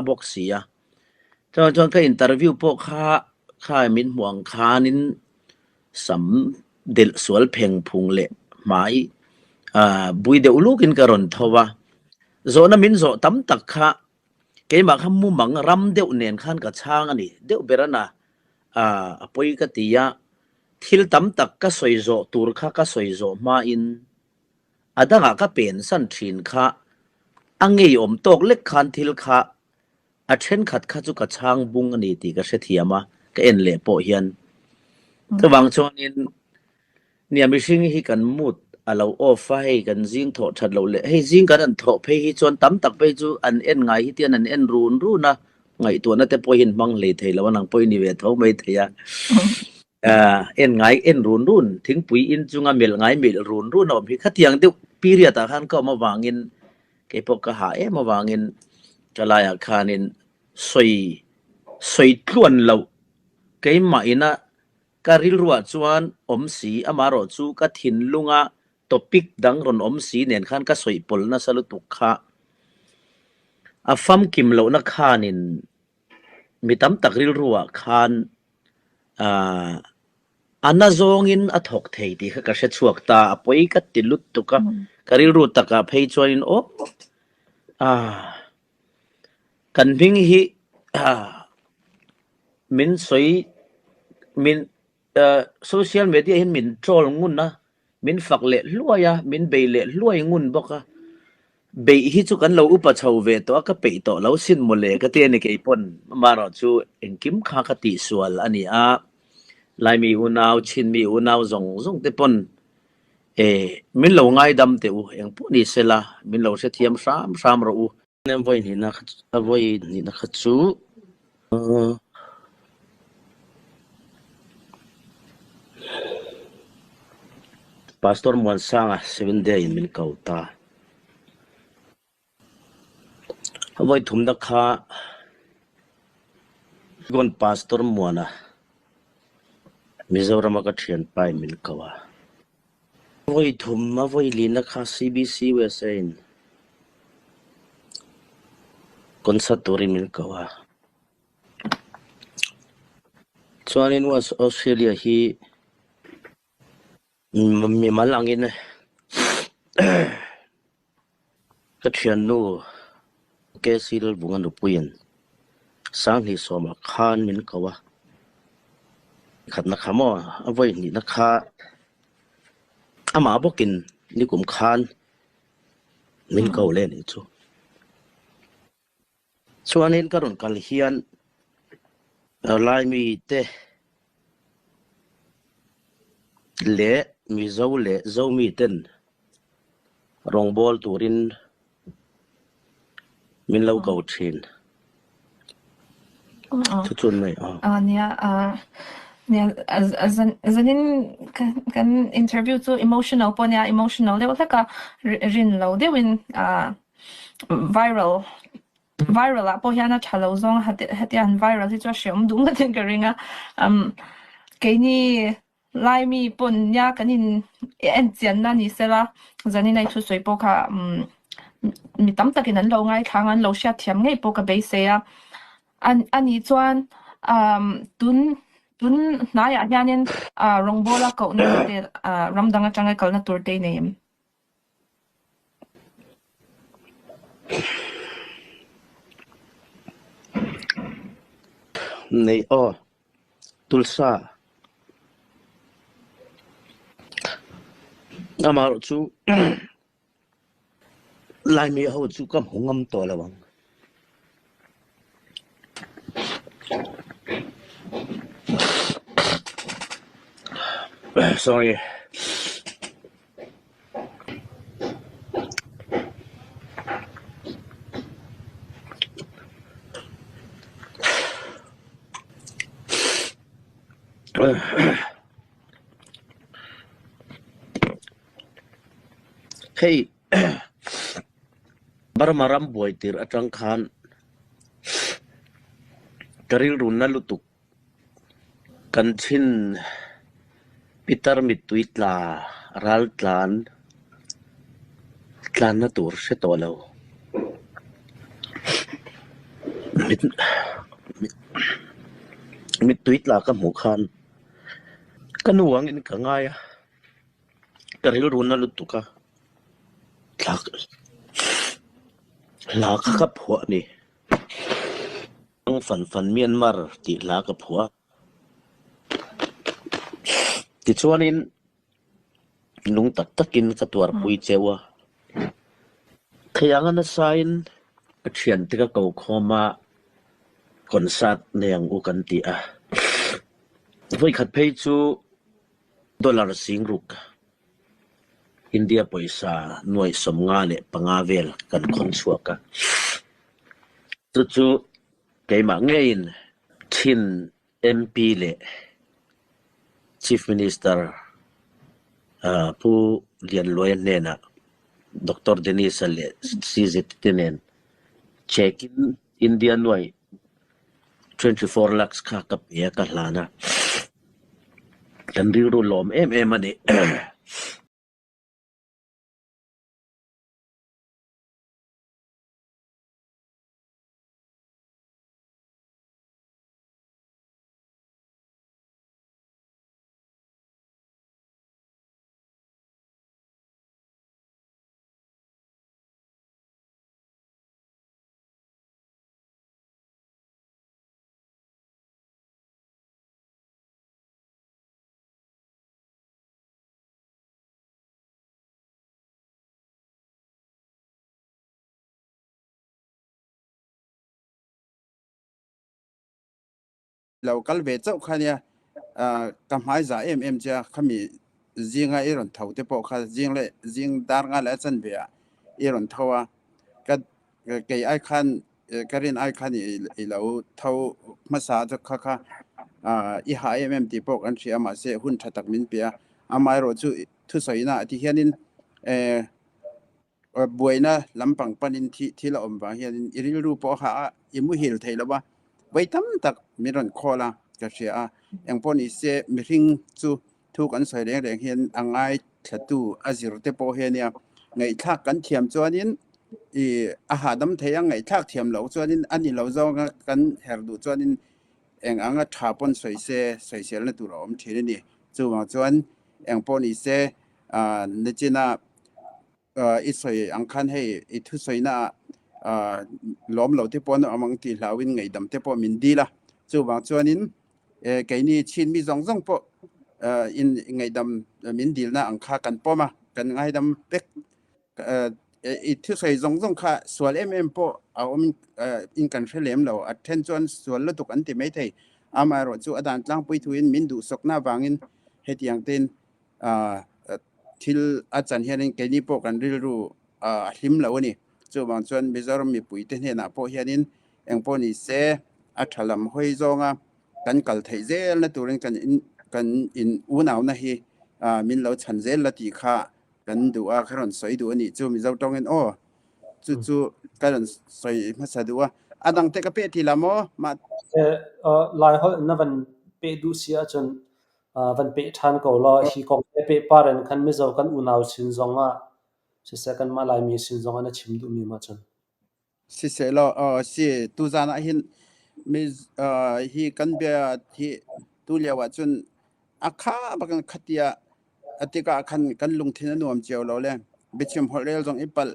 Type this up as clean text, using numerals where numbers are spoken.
บอกเสียจนก็อินเตอร์วิวพวกข้ามินห่วงค้านินสำเดลสวลเพ่งพุงเละหมายบุยเดอุลูกินกรอนทว่าโซนมินโซตั้มตักข้าเกมาคำมุมังรำเดวเนียนขันกับช่างอันนี้เดวเบรนาปอยกติยาทิลตั้มตักก็สวยโซตูร์ข้าก็สวยโซมาอินดังก็เป็นสันทินข้าอังเงยอมตกเล็กขันทิลข้าเช่นขัดข้าจุกช่างบุงอันนี้ตีก็เสียทียมาก็เอ็นเล่โปเฮียนก็บางช่วงนี้เนี่ยมีสิ่งที่กันมุดเราออฟให้กันจิงถอดชัดเราเลยให้จิงกันอันถอดไปให้จนตั้มตักไปจูอันเอ็นไงที่เตียนอันเอ็นรูนนะไงตัวนั้นแต่พอเห็นบังเลยเทแล้วว่านังพอยนิเวศเขาไม่เทียเอ็นไงเอ็นรูนถึงปุยอินจุงอเมลไงเมลรูนเอาพี่ขัดยังเดียวปีเรียตาขันก็มาวางเงินเก็บพกกระหายมาวางเงินจะลายอาคารนินสวยกล้วนเราเกี่ยมาอินะการิลรัวจวนอมสีอามารอจูกัถินลุงะตปิกดังรอนอมสีเนียนขันก็สวยปลนะสลุตุกะฟัมกิมเหล่านักขานินมีตั้มตักริลรัวขันอันน่าจงอินอัฐกเทดีค่ะก็เช็ดชวกตาปอยกัดติลุตุกะการิลรัวตักเพย์จวนินโอกันพิงฮีมินสวยมินโซเชียลมีเดียเห็นมินโจลงุนนะมินฝักเละล้วยมินเบยเละล้วยงุนบอกเบยฮิจุกันเราอุปชาวเวตัวก็เปยต่อเราสิ้นหมดเลยก็เตียนในปนมารอจูเอ็งกิมข้าคติสวลอันนี้ลายมีอุณาวชินมีอุณาวจงเตปนมินเราง่ายดำเตวเอ็งพูนี่เสละมินเราเสียเทียมสามเราเนี่ยวันนี้นะขัดจูPastor Muan Sanga 7 day min kauta Hawai thumda kha gon Pastor Muana Mizoram ka thian pai min kawa Hawai thumma voi lina kha CBC wesain konsatori min kawa Chuanin was Australia hi mi malangin ka thian nu ke sil bungan upuin sang hi soma khan min kawa khatna khamo avoi ni na kha ama bokin ni kum khan min kau le ni chu chuanin karon kal hian lai mi te le mi zo mi ten rong bol turin min lo kau thin chu chun maiเนี่ยzanin kan interview to emotional ponya emotional level ka rin lo de win viral a pohyana chalo zong hatian viral situation dung na tin ka ringa ke ni lai mi pon ya kanin en chian na ni sela zanin ai thu soi po kha mi tam takin an lo ngai khang an lo sha thiam ngai po ka be se ya ani chuan tun na ya hianin rongbola ko ni te ramdanga changai kalna turte nem nei tulsa amaro chu lai mi ho chu kam hungam to lawang sorry hey barmaram boitir atang khan karil runna lutuk kanchin pitar mituitla ral tlan na tur se tolo mi tweet la ka mu khan kanuang in ka ngai ka ril run na lut ka la ka phwa ni ang fan Myanmar ti la ka phwa ti chuanin lung takin ka tuar pui chewa khayang na sign a thian te ka ko khoma concert neng u kan ti a voi khat phei chu dollar sing ruk India paisa noi somnga le pangavel kan khon chuaka chu keima ngein thin MP le Chief Minister pu lian loy nena Dr. Denise le CZ tenen check in India noi 24 lakhs ka kapya ka hlana kan riru lom em ani local ve chau khania kamhai za cha khami zinga iron thaute po kha jing dar nga la chan bia iron thawa ka ke ai khan karin ai khan I lo thau masa cha kha I ha ti po an thia ma se hun thatak min pia amai ro chu thu soina ti hianin buaina lampang panin thi la om ba hianin iril ru po ha imu hil theila ba waitam tak miron khola ka sia engpon ise mihring chu thu kan soi reng hian angai thatu azir te po hiania ngai thak kan thiam chuanin a hadam theyang ngai thak thiam lo chuanin ani lo zonga kan herdu chuanin eng anga thapon soisel na tur om thini chu ma chuan engpon ise nechina isoi angkhan hei ithu soina lom lo te pon amang ti lawin ngai dam te po min dila chu wang chuanin keini chin mi zong po in ngai dam min dil na angkha kan poma kan ngai dam pek ithu soi zong kha swal po awm in kan felem lo attention swal lo tuk an ti mai thei ama ro chu adan tlang pui thuin min du sokna wangin hetiang ten thil achan hianin keini po kan rilru hlim lo ni chu wang chuan Mizoram mi pui te hna po hianin engpo ni se athalam hoi zonga kan kal thei zel na turin kan in unaw na hi min lo chan zel la ti kha kan du a kharon soi du ani chu Mizo tongen chu kan soi ma sa du adang te ka pe ti lamo ma lai hol na van pe du sia chon van pe than ko lo hi ko pe paren khan Mizo kan unaw chin zonga se second ma lai mi sin zonga na chim du mi ma chon si se lo si tu zana hin mis hi kan be hi tu lewa chun akha bakan khatia atika khan kan lungthina nuam cheu lo le bichim holel jong ipal